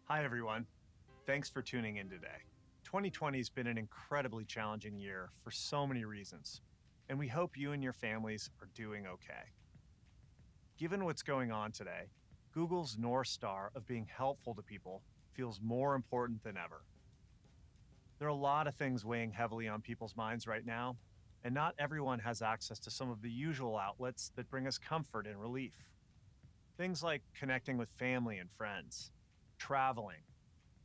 Hi, everyone. Thanks for tuning in today. 2020 has been an incredibly challenging year for so many reasons, and we hope you and your families are doing okay. Given what's going on today, Google's North Star of being helpful to people feels more important than ever. There are a lot of things weighing heavily on people's minds right now, and not everyone has access to some of the usual outlets that bring us comfort and relief. Things like connecting with family and friends, traveling,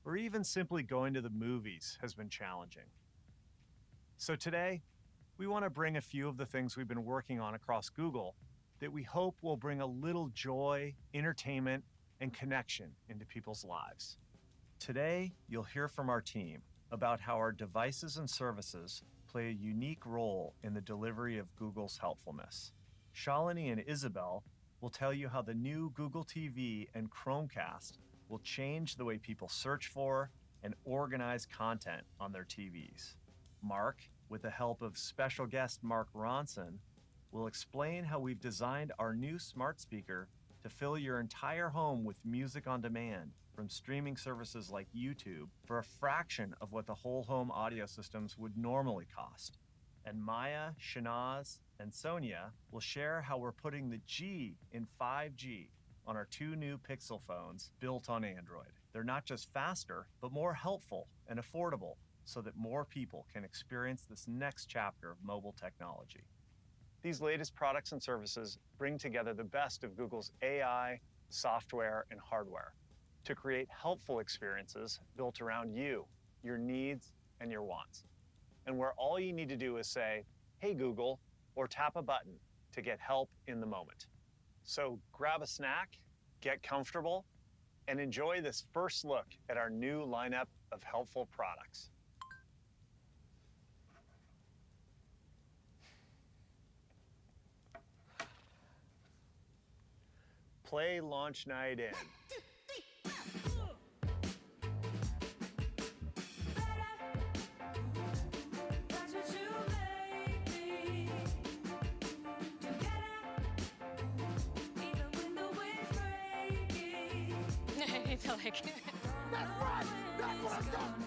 or even simply going to the movies has been challenging. So today, we want to bring a few of the things we've been working on across Google that we hope will bring a little joy, entertainment, and connection into people's lives. Today, you'll hear from our team about how our devices and services play a unique role in the delivery of Google's helpfulness. Shalini and Isabel will tell you how the new Google TV and Chromecast will change the way people search for and organize content on their TVs. Mark, with the help of special guest Mark Ronson, will explain how we've designed our new smart speaker to fill your entire home with music on demand from streaming services like YouTube for a fraction of what the whole home audio systems would normally cost. And Maya, Shanaz, and Sonia will share how we're putting the G in 5G on our two new Pixel phones built on Android. They're not just faster, but more helpful and affordable so that more people can experience this next chapter of mobile technology. These latest products and services bring together the best of Google's AI, software, and hardware to create helpful experiences built around you, your needs, and your wants. And where all you need to do is say, "Hey Google," or tap a button to get help in the moment. So grab a snack, get comfortable, and enjoy this first look at our new lineup of helpful products. Play Launch Night In. That's right! That's what I'm talking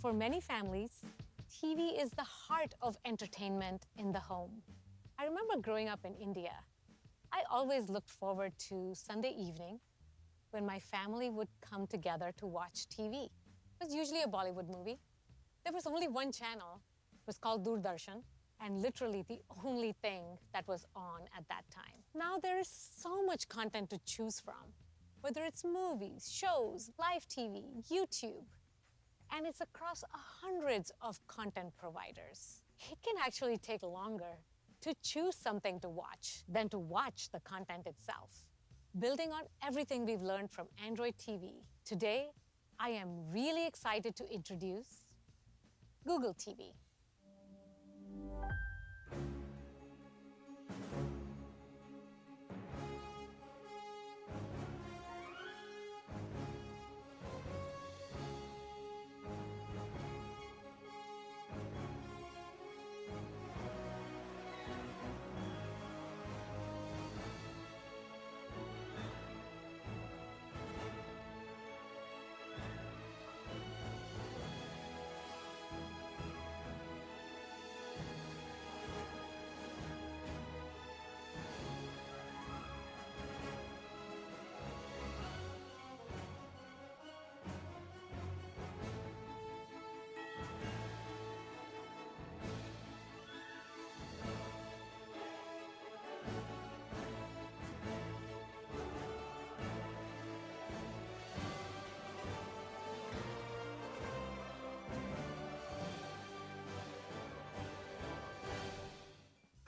For many families, TV is the heart of entertainment in the home. I remember growing up in India. I always looked forward to Sunday evening when my family would come together to watch TV. It was usually a Bollywood movie. There was only one channel. It was called Doordarshan, and literally the only thing that was on at that time. Now there is so much content to choose from, whether it's movies, shows, live TV, YouTube, and it's across hundreds of content providers. It can actually take longer to choose something to watch than to watch the content itself. Building on everything we've learned from Android TV, today, I am really excited to introduce Google TV.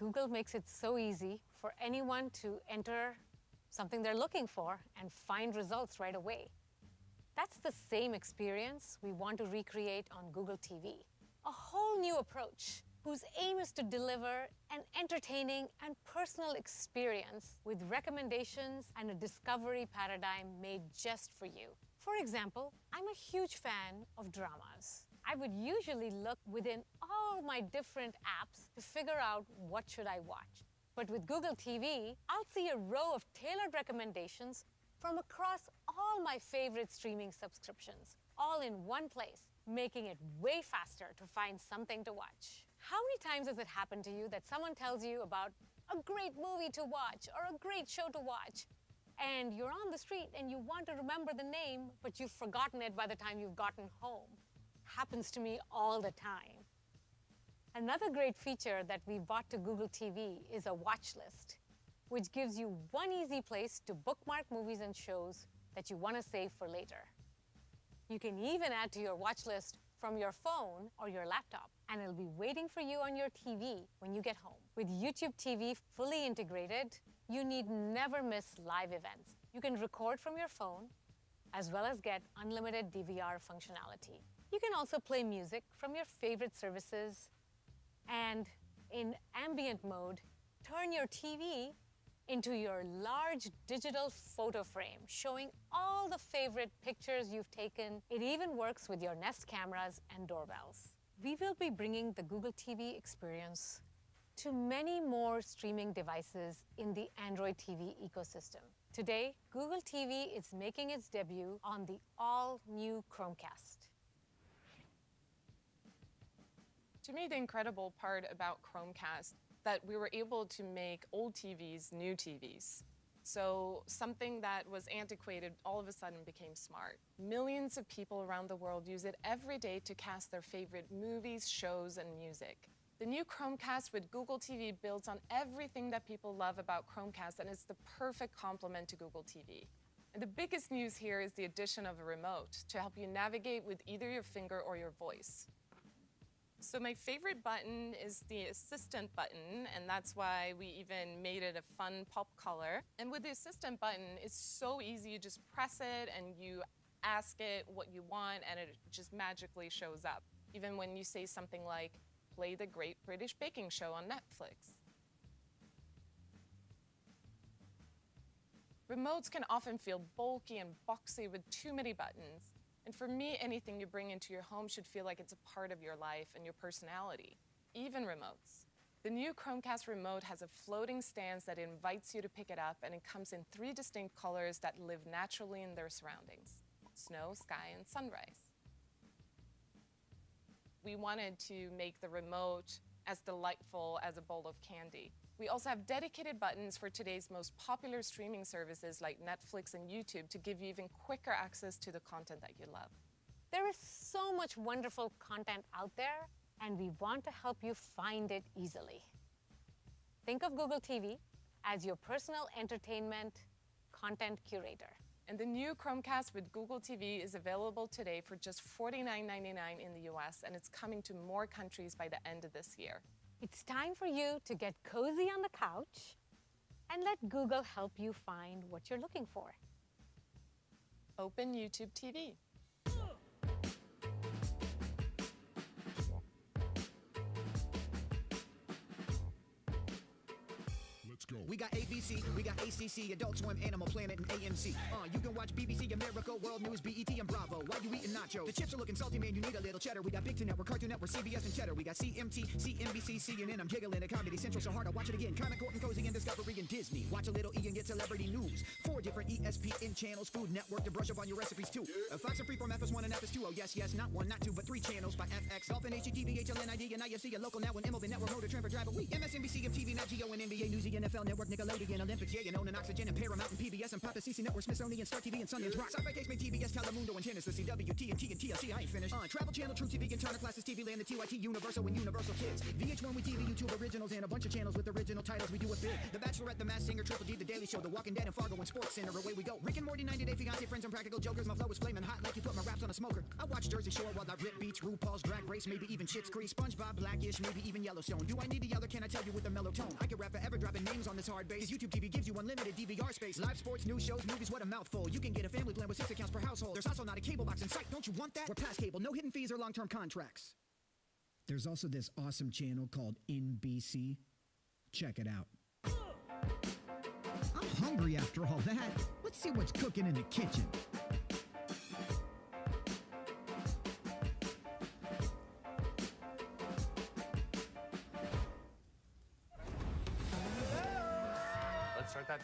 Google makes it so easy for anyone to enter something they're looking for and find results right away. That's the same experience we want to recreate on Google TV. A whole new approach whose aim is to deliver an entertaining and personal experience with recommendations and a discovery paradigm made just for you. For example, I'm a huge fan of dramas. I would usually look within all my different apps to figure out what should I watch. But with Google TV, I'll see a row of tailored recommendations from across all my favorite streaming subscriptions, all in one place, making it way faster to find something to watch. How many times has it happened to you that someone tells you about a great movie to watch or a great show to watch, and you're on the street and you want to remember the name, but you've forgotten it by the time you've gotten home? Happens to me all the time. Another great feature that we brought to Google TV is a watch list, which gives you one easy place to bookmark movies and shows that you want to save for later. You can even add to your watch list from your phone or your laptop, and it'll be waiting for you on your TV when you get home. With YouTube TV fully integrated, you need never miss live events. You can record from your phone, as well as get unlimited DVR functionality. You can also play music from your favorite services, and in ambient mode, turn your TV into your large digital photo frame, showing all the favorite pictures you've taken. It even works with your Nest cameras and doorbells. We will be bringing the Google TV experience to many more streaming devices in the Android TV ecosystem. Today, Google TV is making its debut on the all-new Chromecast. To me, the incredible part about Chromecast that we were able to make old TVs new TVs. So something that was antiquated all of a sudden became smart. Millions of people around the world use it every day to cast their favorite movies, shows, and music. The new Chromecast with Google TV builds on everything that people love about Chromecast, and it's the perfect complement to Google TV. And the biggest news here is the addition of a remote to help you navigate with either your finger or your voice. So my favorite button is the Assistant button, and that's why we even made it a fun pop color. And with the Assistant button, it's so easy. You just press it and you ask it what you want, and it just magically shows up. Even when you say something like, play the Great British Baking Show on Netflix. Remotes can often feel bulky and boxy with too many buttons. And for me, anything you bring into your home should feel like it's a part of your life and your personality, even remotes. The new Chromecast remote has a floating stance that invites you to pick it up, and it comes in 3 distinct colors that live naturally in their surroundings: snow, sky, and sunrise. We wanted to make the remote as delightful as a bowl of candy. We also have dedicated buttons for today's most popular streaming services like Netflix and YouTube to give you even quicker access to the content that you love. There is so much wonderful content out there, and we want to help you find it easily. Think of Google TV as your personal entertainment content curator. And the new Chromecast with Google TV is available today for just $49.99 in the US, and it's coming to more countries by the end of this year. It's time for you to get cozy on the couch and let Google help you find what you're looking for. Open YouTube TV. We got ABC, we got ACC, Adult Swim, Animal Planet, and AMC. You can watch BBC, America, World News, BET, and Bravo. While you eating nachos? The chips are looking salty, man, you need a little cheddar. We got Big Ten Network, Cartoon Network, CBS, and Cheddar. We got CMT, CNBC, CNN, I'm giggling at Comedy Central, so hard I watch it again. Kinda Court and Cozy and Discovery and Disney. Watch a little E and get celebrity news. 4 different ESPN channels, Food Network to brush up on your recipes too. Fox and Freeform, FS1 and FS2. Oh yes, yes, not 1, not 2, but 3 channels by FX, Dolphin, HGTV, HLNID, and IFC. A local now and MLB Network, Motor Trend for Drive a Week. MSNBC, MTV, Nat Geo, and NBA News, NFL Network, Nickelodeon, Olympics, yeah, and Own and Oxygen, and Paramount, and PBS, and Papa CC Network, Smithsonian, Star TV, and Sundance Rock. Sci-Fi Case, TBS, Telemundo, and Tennis, the CW, TNT, and TLC. I ain't finished. Travel Channel, True TV, and Turner Classes, TV Land, the TYT, Universal, and Universal Kids. VH1, We TV, YouTube Originals, and a bunch of channels with original titles. We do it big. The Bachelorette, The Masked Singer, Triple D, The Daily Show, The Walking Dead, and Fargo, and Sports Center. Away we go. Rick and Morty, 90 Day Fiancé, Friends, and Practical Jokers. My flow is flaming hot like you put my raps on a smoker. I watch Jersey Shore while I rip beats, RuPaul's Drag Race, maybe even Schitt's Creek, SpongeBob, Blackish, maybe even Yellowstone. Do I need to yell or can I tell you with a mellow tone? I can rap forever, dropping names on this hard bass. YouTube TV gives you unlimited DVR space. Live sports, news shows, movies, what a mouthful. You can get a family plan with 6 accounts per household. There's also not a cable box in sight. Don't you want that? We're past cable, no hidden fees or long-term contracts. There's also this awesome channel called NBC. Check it out. I'm hungry after all that. Let's see what's cooking in the kitchen.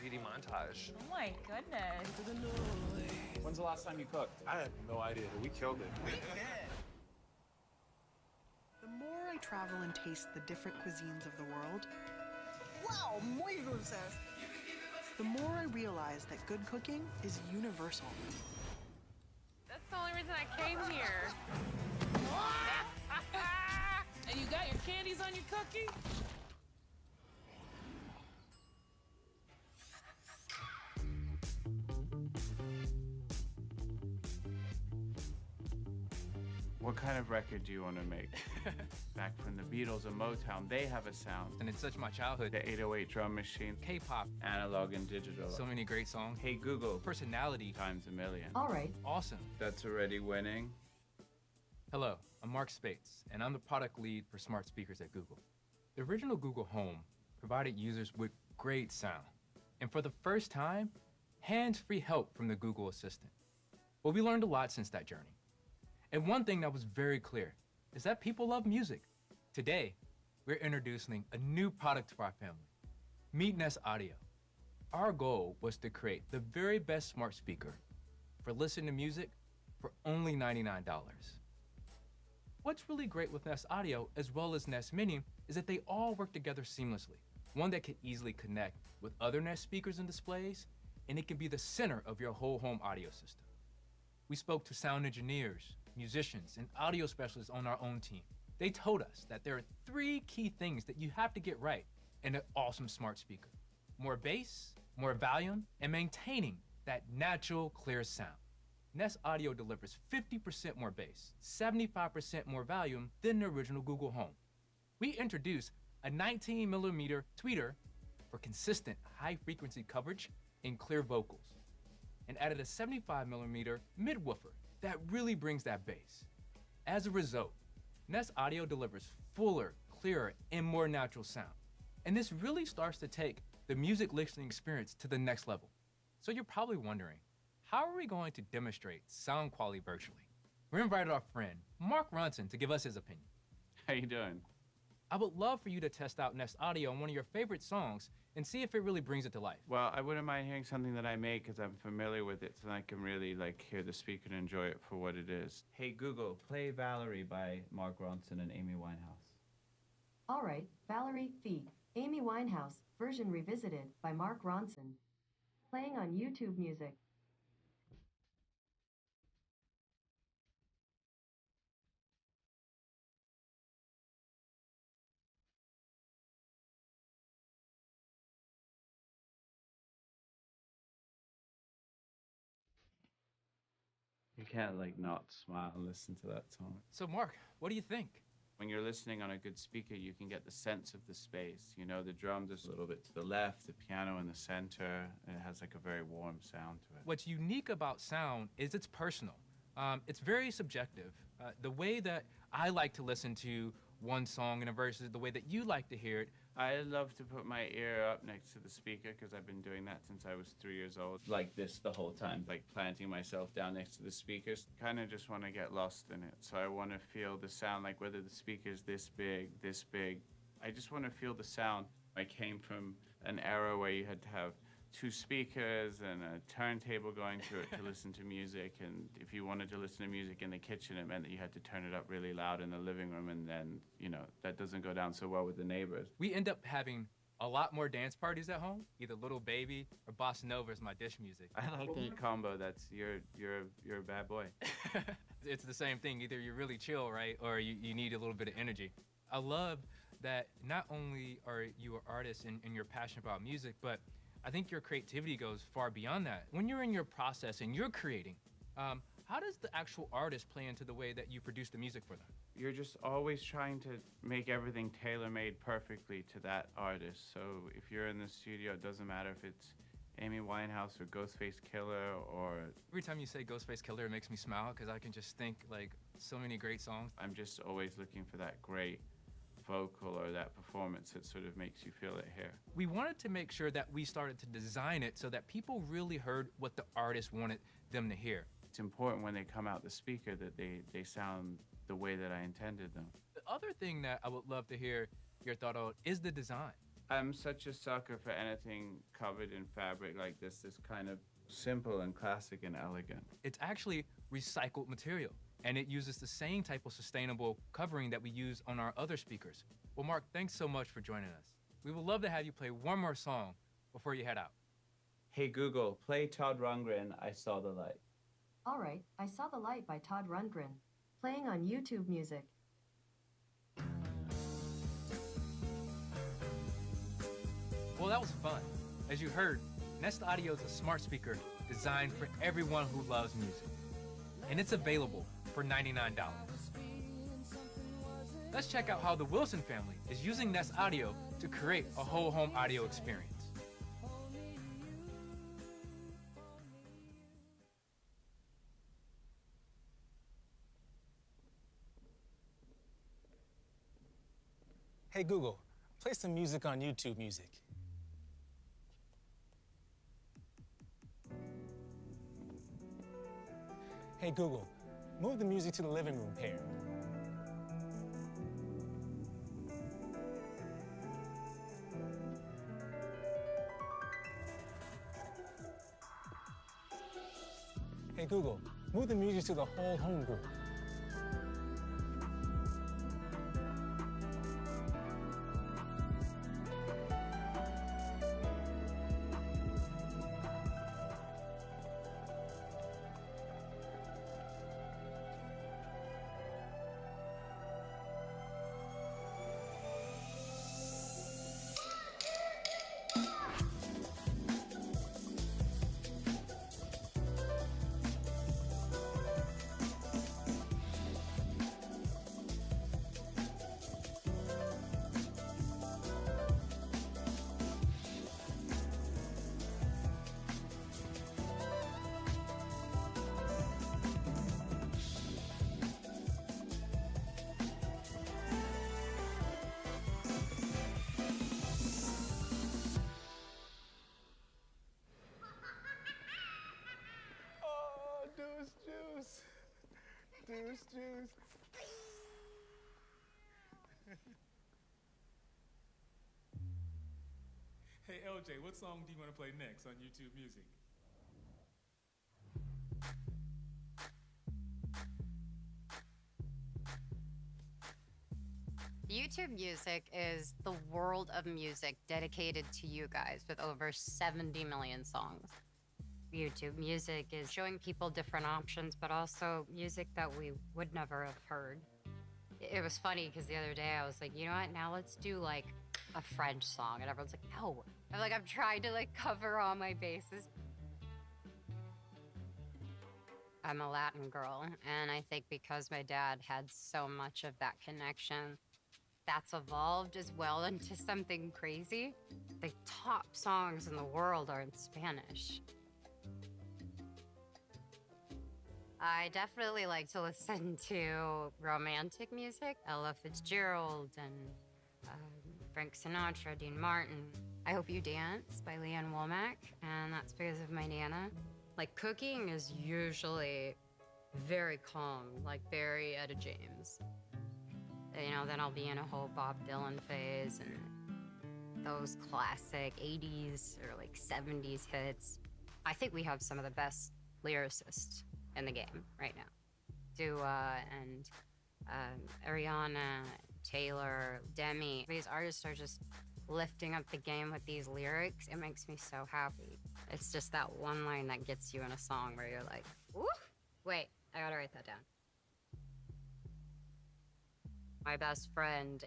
graffiti montage. Oh my goodness. When's the last time you cooked? I have no idea. We killed it. The more I travel and taste the different cuisines of the world, Wow, muy dulces. the more I realize that good cooking is universal. That's the only reason I came here. And you got your candies on your cookie? What kind of record do you want to make? Back from the Beatles and Motown, they have a sound. And it's such my childhood. The 808 drum machine, K-pop, analog and digital. so many great songs. Hey Google, Personality. times a million. All right. Awesome. That's already winning. Hello, I'm Mark Spates, and I'm the product lead for smart speakers at Google. The original Google Home provided users with great sound. And for the first time, hands-free help from the Google Assistant. Well, we learned a lot since that journey. And one thing that was very clear is that people love music. Today, we're introducing a new product to our family. Meet NestAudio. Our goal was to create the very best smart speaker for listening to music for only $99. What's really great with NestAudio, as well as Nest Mini, is that they all work together seamlessly. One that can easily connect with other Nest speakers and displays, and it can be the center of your whole home audio system. We spoke to sound engineers, musicians, and audio specialists on our own team. They told us that there are 3 key things that you have to get right in an awesome smart speaker: more bass, more volume, and maintaining that natural, clear sound. NestAudio delivers 50% more bass, 75% more volume than the original Google Home. We introduced a 19mm tweeter for consistent high-frequency coverage and clear vocals, and added a 75mm mid-woofer that really brings that bass. As a result, NestAudio delivers fuller, clearer, and more natural sound. And this really starts to take the music listening experience to the next level. So you're probably wondering, how are we going to demonstrate sound quality virtually? We invited our friend, Mark Ronson, to give us his opinion. How you doing? I would love for you to test out NestAudio on one of your favorite songs and see if it really brings it to life. Well, I wouldn't mind hearing something that I make because I'm familiar with it, so I can really hear the speaker and enjoy it for what it is. Hey Google, play Valerie by Mark Ronson and Amy Winehouse. All right, Valerie feat. Amy Winehouse, version revisited by Mark Ronson. Playing on YouTube Music. You can't not smile and listen to that song. So Mark, what do you think? When you're listening on a good speaker, you can get the sense of the space. You know, the drums are a little bit to the left, the piano in the center, and it has a very warm sound to it. What's unique about sound is it's personal. It's very subjective. The way that I like to listen to one song in a verse is the way that you like to hear it. I love to put my ear up next to the speaker because I've been doing that since I was 3 years old. Like this the whole time, planting myself down next to the speakers. Kind of just want to get lost in it. So I want to feel the sound, whether the speaker's this big. I just want to feel the sound. I came from an era where you had to have 2 speakers and a turntable going to it to listen to music. And if you wanted to listen to music in the kitchen, it meant that you had to turn it up really loud in the living room. And then, that doesn't go down so well with the neighbors. We end up having a lot more dance parties at home. Either Little Baby or Bossa Nova is my dish music. I like the combo. That's you're a bad boy. It's the same thing. Either you're really chill, right, or you need a little bit of energy. I love that not only are you an artist and you're passionate about music, but I think your creativity goes far beyond that. When you're in your process and you're creating, how does the actual artist play into the way that you produce the music for them? You're just always trying to make everything tailor-made perfectly to that artist. So if you're in the studio, it doesn't matter if it's Amy Winehouse or Ghostface Killer or... Every time you say Ghostface Killer, it makes me smile because I can just think so many great songs. I'm just always looking for that great vocal or that performance that sort of makes you feel it here. We wanted to make sure that we started to design it so that people really heard what the artist wanted them to hear. It's important when they come out the speaker that they sound the way that I intended them. The other thing that I would love to hear your thought on is the design. I'm such a sucker for anything covered in fabric like this. This kind of simple and classic and elegant. It's actually recycled material, and it uses the same type of sustainable covering that we use on our other speakers. Well, Mark, thanks so much for joining us. We would love to have you play one more song before you head out. Hey Google, play Todd Rundgren, I Saw the Light. All right, I Saw the Light by Todd Rundgren, playing on YouTube Music. Well, that was fun. As you heard, NestAudio is a smart speaker designed for everyone who loves music. And it's available for $99. Let's check out how the Wilson family is using NestAudio to create a whole home audio experience. Hey Google, play some music on YouTube Music. Hey Google, move the music to the living room pair. Hey Google, move the music to the whole home group. Juice. Hey LJ, what song do you want to play next on YouTube Music? YouTube Music is the world of music dedicated to you guys with over 70 million songs. YouTube Music is showing people different options, but also music that we would never have heard. It was funny because the other day I was like, you know what, now let's do like a French song. And everyone's like, no. I'm trying to like cover all my bases. I'm a Latin girl, and I think because my dad had so much of that connection, that's evolved as well into something crazy. The top songs in the world are in Spanish. I definitely like to listen to romantic music, Ella Fitzgerald and Frank Sinatra, Dean Martin. I Hope You Dance by Leanne Womack, and that's because of my Nana. Like, cooking is usually very calm, like very Etta James. You know, then I'll be in a whole Bob Dylan phase and those classic 80s or like 70s hits. I think we have some of the best lyricists in the game right now. Dua and Ariana, Taylor, Demi. These artists are just lifting up the game with these lyrics. It makes me so happy. It's just that one line that gets you in a song where you're like, ooh, wait, I gotta write that down. My best friend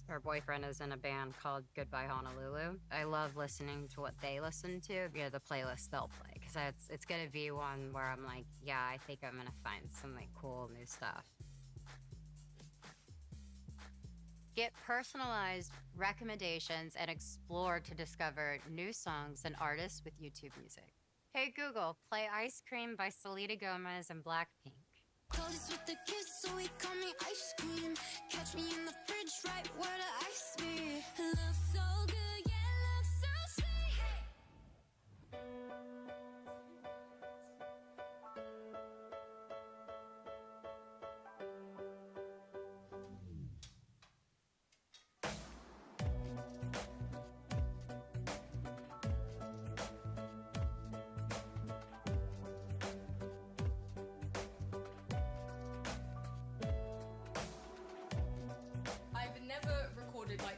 her boyfriend is in a band called Goodbye Honolulu. I love listening to what they listen to, the playlist they'll play, because it's gonna be one where I'm like, yeah, I think I'm gonna find some like cool new stuff. Get personalized recommendations and explore to discover new songs and artists with YouTube Music. Hey Google, play Ice Cream by Selena Gomez and Blackpink. Close with the kiss, so he call me ice cream. Catch me in the fridge, right where the ice be. Looks so good, yeah, looks so sweet.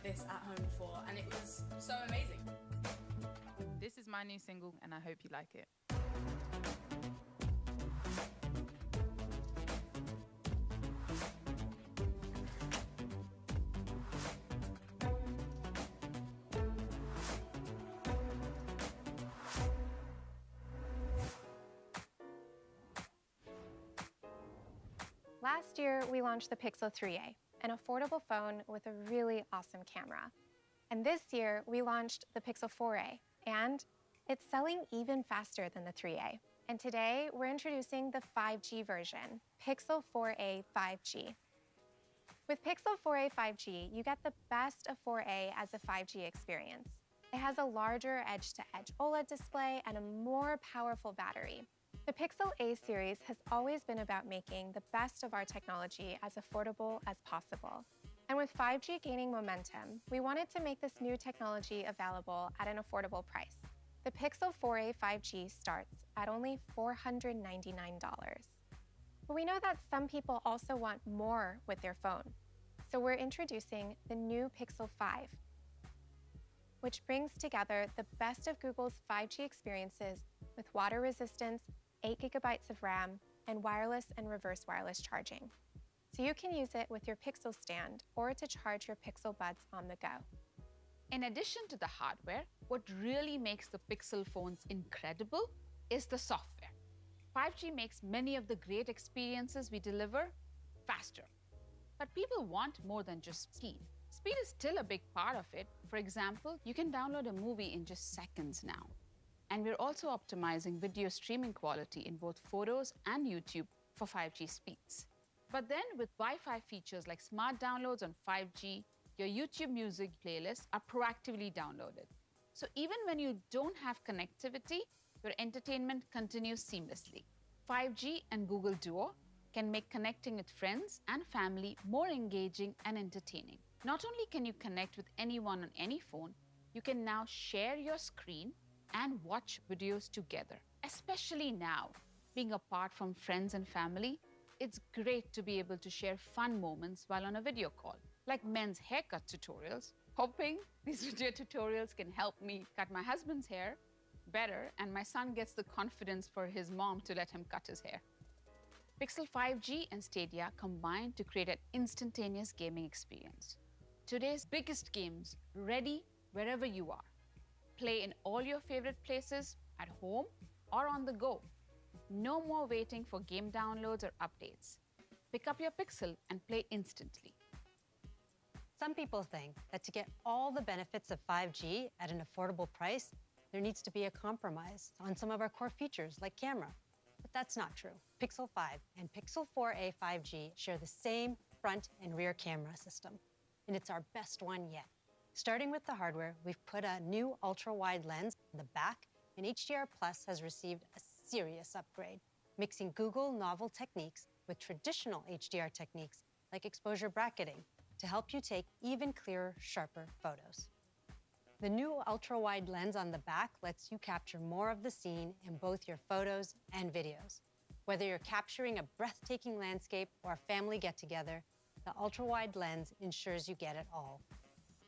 this at home before, and it was so amazing. This is my new single, and I hope you like it. Last year, we launched the Pixel 3a, an affordable phone with a really awesome camera. And this year, we launched the Pixel 4a, and it's selling even faster than the 3a. And today, we're introducing the 5G version, Pixel 4a 5G. With Pixel 4a 5G, you get the best of 4a as a 5G experience. It has a larger edge-to-edge OLED display and a more powerful battery. The Pixel A series has always been about making the best of our technology as affordable as possible. And with 5G gaining momentum, we wanted to make this new technology available at an affordable price. The Pixel 4a 5G starts at only $499. But we know that some people also want more with their phone. So we're introducing the new Pixel 5, which brings together the best of Google's 5G experiences with water resistance, 8 GB of RAM, and wireless and reverse wireless charging. So you can use it with your Pixel stand or to charge your Pixel Buds on the go. In addition to the hardware, what really makes the Pixel phones incredible is the software. 5G makes many of the great experiences we deliver faster. But people want more than just speed. Speed is still a big part of it. For example, you can download a movie in just seconds now. And we're also optimizing video streaming quality in both photos and YouTube for 5G speeds. But then with Wi-Fi features like smart downloads on 5G, your YouTube music playlists are proactively downloaded. So even when you don't have connectivity, your entertainment continues seamlessly. 5G and Google Duo can make connecting with friends and family more engaging and entertaining. Not only can you connect with anyone on any phone, you can now share your screen and watch videos together. Especially now, being apart from friends and family, it's great to be able to share fun moments while on a video call, like men's haircut tutorials. Hoping these video tutorials can help me cut my husband's hair better, and my son gets the confidence for his mom to let him cut his hair. Pixel 5G and Stadia combine to create an instantaneous gaming experience. Today's biggest games, ready wherever you are. Play in all your favorite places, at home or on the go. No more waiting for game downloads or updates. Pick up your Pixel and play instantly. Some people think that to get all the benefits of 5G at an affordable price, there needs to be a compromise on some of our core features like camera. But that's not true. Pixel 5 and Pixel 4a 5G share the same front and rear camera system, and it's our best one yet. Starting with the hardware, we've put a new ultra-wide lens in the back, and HDR Plus has received a serious upgrade, mixing Google novel techniques with traditional HDR techniques like exposure bracketing to help you take even clearer, sharper photos. The new ultra-wide lens on the back lets you capture more of the scene in both your photos and videos. Whether you're capturing a breathtaking landscape or a family get-together, the ultra-wide lens ensures you get it all.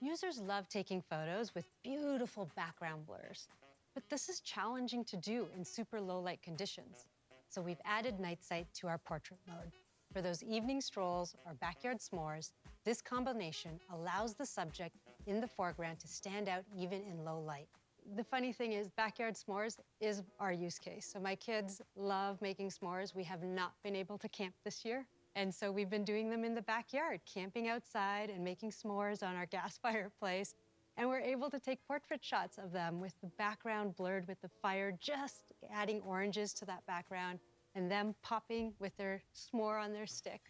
Users love taking photos with beautiful background blurs, but this is challenging to do in super low light conditions. So we've added night sight to our portrait mode. For those evening strolls or backyard s'mores, this combination allows the subject in the foreground to stand out even in low light. The funny thing is, backyard s'mores is our use case. So my kids love making s'mores. We have not been able to camp this year. And so we've been doing them in the backyard, camping outside and making s'mores on our gas fireplace. And we're able to take portrait shots of them with the background blurred with the fire, just adding oranges to that background and them popping with their s'more on their stick.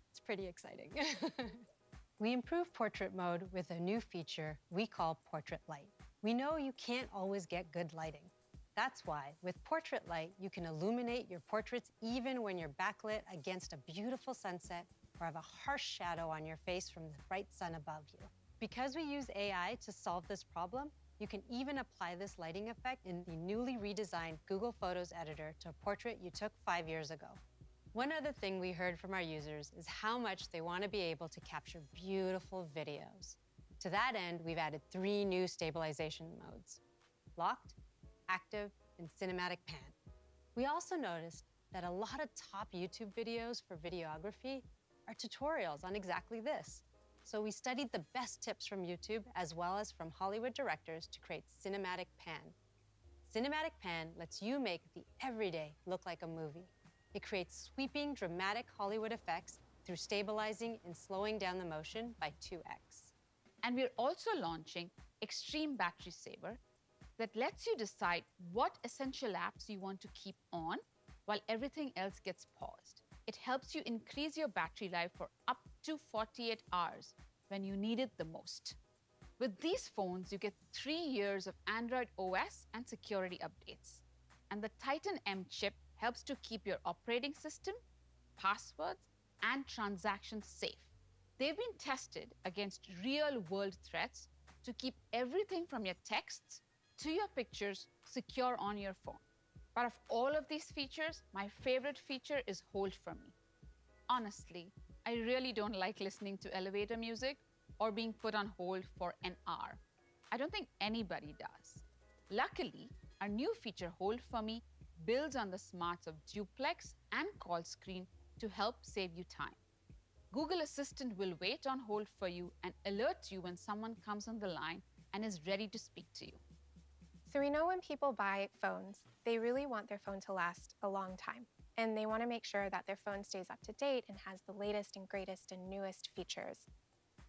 It's pretty exciting. We improved portrait mode with a new feature we call Portrait Light. We know you can't always get good lighting. That's why, with Portrait Light, you can illuminate your portraits even when you're backlit against a beautiful sunset or have a harsh shadow on your face from the bright sun above you. Because we use AI to solve this problem, you can even apply this lighting effect in the newly redesigned Google Photos editor to a portrait you took 5 years ago. One other thing we heard from our users is how much they want to be able to capture beautiful videos. To that end, we've added 3 new stabilization modes: locked, active, and cinematic pan. We also noticed that a lot of top YouTube videos for videography are tutorials on exactly this. So we studied the best tips from YouTube as well as from Hollywood directors to create Cinematic Pan. Cinematic Pan lets you make the everyday look like a movie. It creates sweeping, dramatic Hollywood effects through stabilizing and slowing down the motion by 2x. And we're also launching Extreme Battery Saver that lets you decide what essential apps you want to keep on while everything else gets paused. It helps you increase your battery life for up to 48 hours when you need it the most. With these phones, you get 3 years of Android OS and security updates. And the Titan M chip helps to keep your operating system, passwords, and transactions safe. They've been tested against real-world threats to keep everything from your texts to your pictures secure on your phone. But of all of these features, my favorite feature is Hold For Me. Honestly, I really don't like listening to elevator music or being put on hold for an hour. I don't think anybody does. Luckily, our new feature Hold For Me builds on the smarts of duplex and call screen to help save you time. Google Assistant will wait on hold for you and alert you when someone comes on the line and is ready to speak to you. So we know when people buy phones, they really want their phone to last a long time. And they want to make sure that their phone stays up to date and has the latest and greatest and newest features.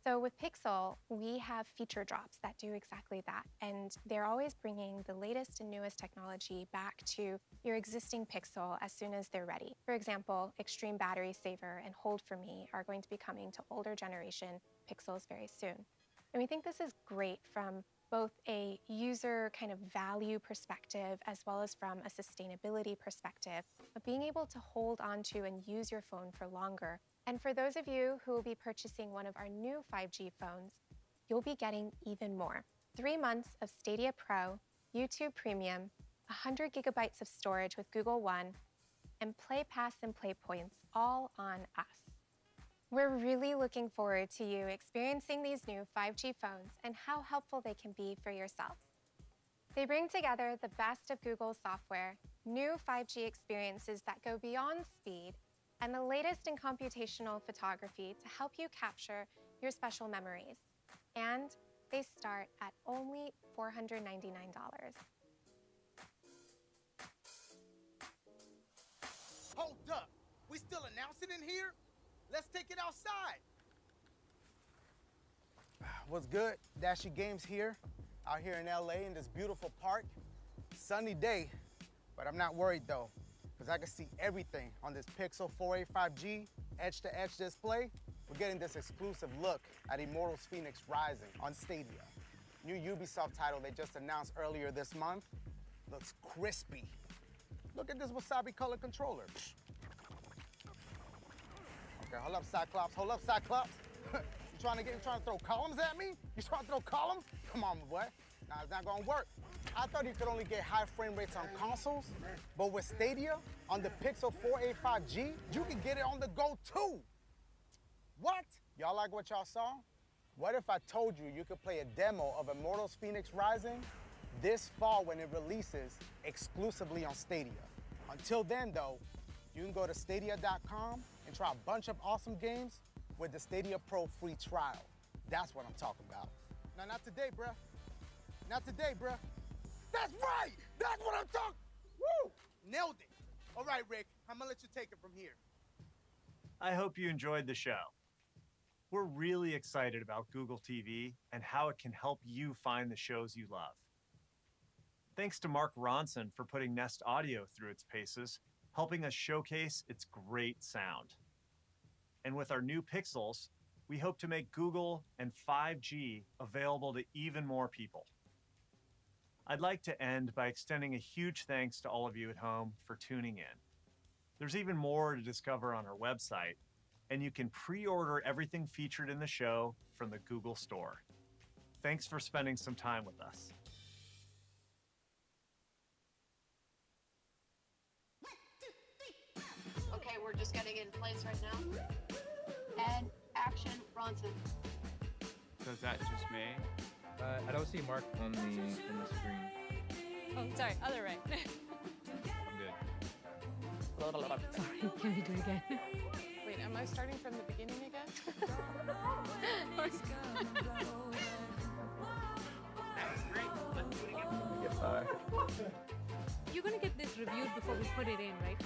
So with Pixel, we have feature drops that do exactly that. And they're always bringing the latest and newest technology back to your existing Pixel as soon as they're ready. For example, Extreme Battery Saver and Hold For Me are going to be coming to older generation Pixels very soon. And we think this is great from both a user kind of value perspective as well as from a sustainability perspective of being able to hold onto and use your phone for longer. And for those of you who will be purchasing one of our new 5G phones, you'll be getting even more. 3 months of Stadia Pro, YouTube Premium, 100 gigabytes of storage with Google One, and Play Pass and Play Points all on us. We're really looking forward to you experiencing these new 5G phones and how helpful they can be for yourselves. They bring together the best of Google software, new 5G experiences that go beyond speed, and the latest in computational photography to help you capture your special memories. And they start at only $499. Hold up! We still announcing in here? Let's take it outside. What's good? Dashy Games here, out here in LA in this beautiful park. Sunny day, but I'm not worried though, because I can see everything on this Pixel 4a 5G edge-to-edge display. We're getting this exclusive look at Immortals Fenyx Rising on Stadia. New Ubisoft title they just announced earlier this month. Looks crispy. Look at this wasabi color controller. Okay, hold up, Cyclops. Hold up, Cyclops. You trying to throw columns at me? You trying to throw columns? Come on, boy. Nah, it's not gonna work. I thought you could only get high frame rates on consoles, but with Stadia on the Pixel 4a 5G, you can get it on the go too. What? Y'all like what y'all saw? What if I told you you could play a demo of Immortals Fenyx Rising this fall when it releases exclusively on Stadia? Until then, though, you can go to stadia.com and try a bunch of awesome games with the Stadia Pro free trial. That's what I'm talking about. No, not today, bruh. Not today, bruh. That's right! That's what I'm talking. Woo! Nailed it. All right, Rick, I'm gonna let you take it from here. I hope you enjoyed the show. We're really excited about Google TV and how it can help you find the shows you love. Thanks to Mark Ronson for putting NestAudio through its paces, helping us showcase its great sound. And with our new Pixels, we hope to make Google and 5G available to even more people. I'd like to end by extending a huge thanks to all of you at home for tuning in. There's even more to discover on our website, and you can pre-order everything featured in the show from the Google Store. Thanks for spending some time with us. Okay, we're just getting in place right now. And action, Ronson. So is that just me? I don't see Mark on the screen. Oh, sorry, other right. I'm good. Sorry, can we do it again? Wait, am I starting from the beginning again? Get by. You're gonna get this reviewed before we put it in, right?